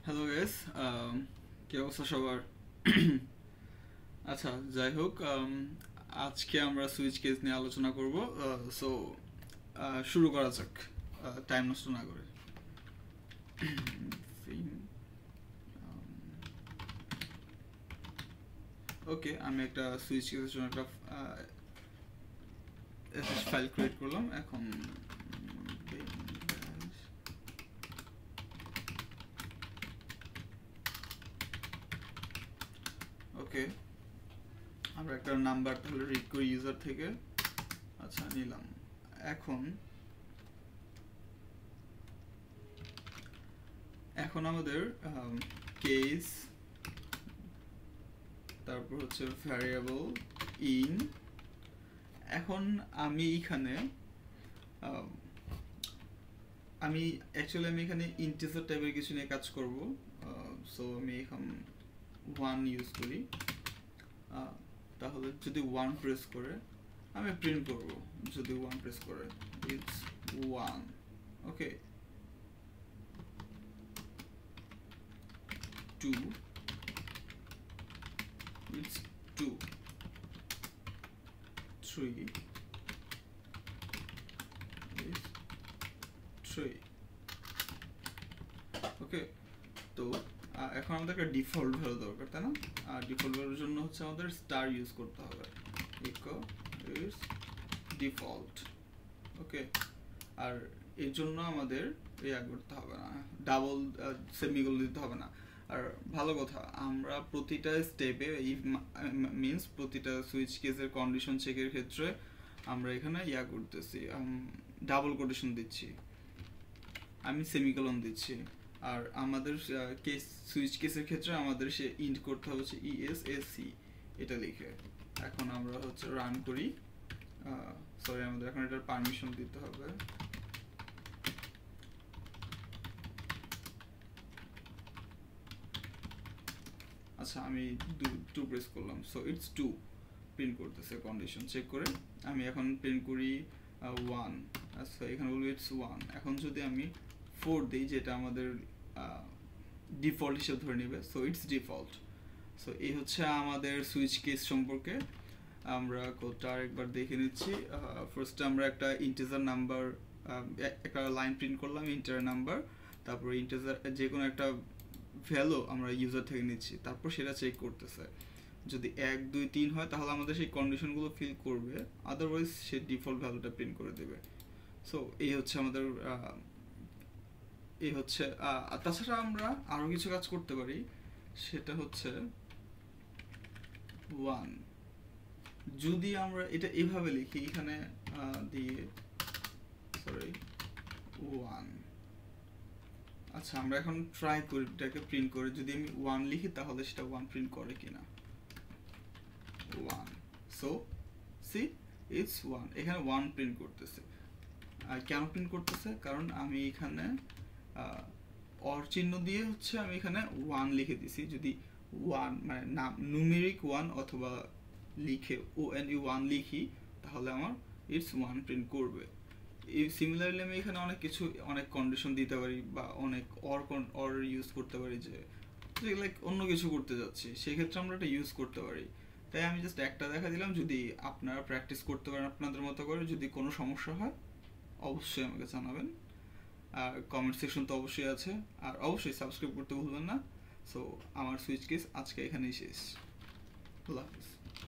Hello guys, কি অবস্থা সবার? আচ্ছা, যাই হোক, আজকে আমরা সুইচ কেস নিয়ে আলোচনা করব। সো শুরু করা যাক, টাইম নষ্ট না করে। ওকে, আমি একটা সুইচ কেসের জন্য একটা ফাইল ক্রিয়েট করলাম। এখন ওকে, আমরা একটা নাম্বার তাহলে রিড করি ইউজার থেকে। আচ্ছা, নিলাম। এখন এখন আমাদের কেস, তারপর হচ্ছে ভ্যারিয়েবল ইন। এখন আমি এখানে আমি এখানে ইন্টিজার টাইপের কিছু নিয়ে কাজ করব। সো আমি এখন 1 ইউজ করি। তাহলে যদি 1 প্রেস করে আমি প্রিন্ট করব। যদি 1 প্রেস করে ইটস 1। Okay, 2 it's 2, 3 is 3। ওকে, তো এখন আমাদের একটা ডিফল্ট ভ্যালু দরকার, তাই না? আর ডিফল্ট ভ্যালুর জন্য হচ্ছে আমাদের স্টার ইউজ করতে হবে। Echo is default. ওকে, আর এর জন্য আমাদের ইয়া করতে হবে না, ডাবল সেমিকোলন দিতে হবে না। আর ভালো কথা, আমরা প্রতিটা স্টেপে মিনস প্রতিটা সুইচ কেসের কন্ডিশন চেকের ক্ষেত্রে আমরা এখানে ইয়া করতেছি, ডাবল কোটেশন দিচ্ছি, আমি সেমিকোলন দিচ্ছি। আর আমাদের কেস সুইচ কেসের ক্ষেত্রে আমাদের সে ইন্ট করতে হবে হচ্ছে ইএসএসি এটা লিখে। এখন আমরা হচ্ছে রান করি। সরি, আমাদের এখন এটার পারমিশন দিতে হবে। আচ্ছা, আমি 2 প্রেস করলাম, সো ইটস 2 প্রিন্ট করতেছে কন্ডিশন চেক করে। আমি এখন প্রিন্ট করি 1। আচ্ছা, এখানে বলবো ইটস 1। এখন যদি আমি 4 দিই, যেটা আমাদের ডিফল্ট হিসেবে ধরে নেবে, সো ইটস ডিফল্ট। সো এই হচ্ছে আমাদের সুইচ কেস সম্পর্কে। আমরা কোডটা আরেকবার দেখে নিচ্ছি। ফার্স্টে আমরা একটা ইন্টিজার নাম্বার, একটা লাইন প্রিন্ট করলাম, ইন্টিজার নাম্বার। তারপর ইন্টিজার যে কোনো একটা ভ্যালু আমরা ইউজার থেকে নিচ্ছি, তারপর সেটা চেক করতেছে। যদি 1 2 3 হয় তাহলে আমাদের সেই কন্ডিশনগুলো ফিল করবে, আদারওয়াইজ সে ডিফল্ট ভ্যালুটা প্রিন্ট করে দেবে। সো এই হচ্ছে আমাদের এই হচ্ছে। তাছাড়া আমরা আরও কিছু কাজ করতে পারি, সেটা হচ্ছে 1 যদি আমরা এটা এভাবে লিখি, এখানে দিয়ে সরি 1। আচ্ছা, আমরা এখন ট্রাই করি এটাকে প্রিন্ট করে। যদি আমি 1 লিখি তাহলে সেটা 1 প্রিন্ট করে কিনা। 1, সো সি ইটস 1। এখানে 1 প্রিন্ট করতেছে। আর কেন প্রিন্ট করতেছে? কারণ আমি এখানে অর চিহ্ন দিয়ে হচ্ছে আমি এখানে 1 লিখে দিছি। যদি 1 মানে নাম নিউমেরিক 1 অথবা লিখে ONE1 লিখি, তাহলে আমার ইটস 1 প্রিন্ট করবে। এই সিমিলারলি আমি এখানে অনেক কন্ডিশন দিতে পারি, বা অনেক অর ইউজ করতে পারি, যে লাইক অন্য কিছু করতে যাচ্ছি, সেক্ষেত্রে আমরা এটা ইউজ করতে পারি। তাই আমি জাস্ট একটা দেখা দিলাম। যদি আপনারা প্র্যাকটিস করতে পারেন আপনাদের মতো করে, যদি কোনো সমস্যা হয় অবশ্যই আমাকে জানাবেন। আর কমেন্ট সেকশন তো অবশ্যই আছে। আর অবশ্যই সাবস্ক্রাইব করতে ভুলবেন না। সো আমার সুইচ কেস আজকে এখানেই শেষ। আল্লাহ হাফিজ।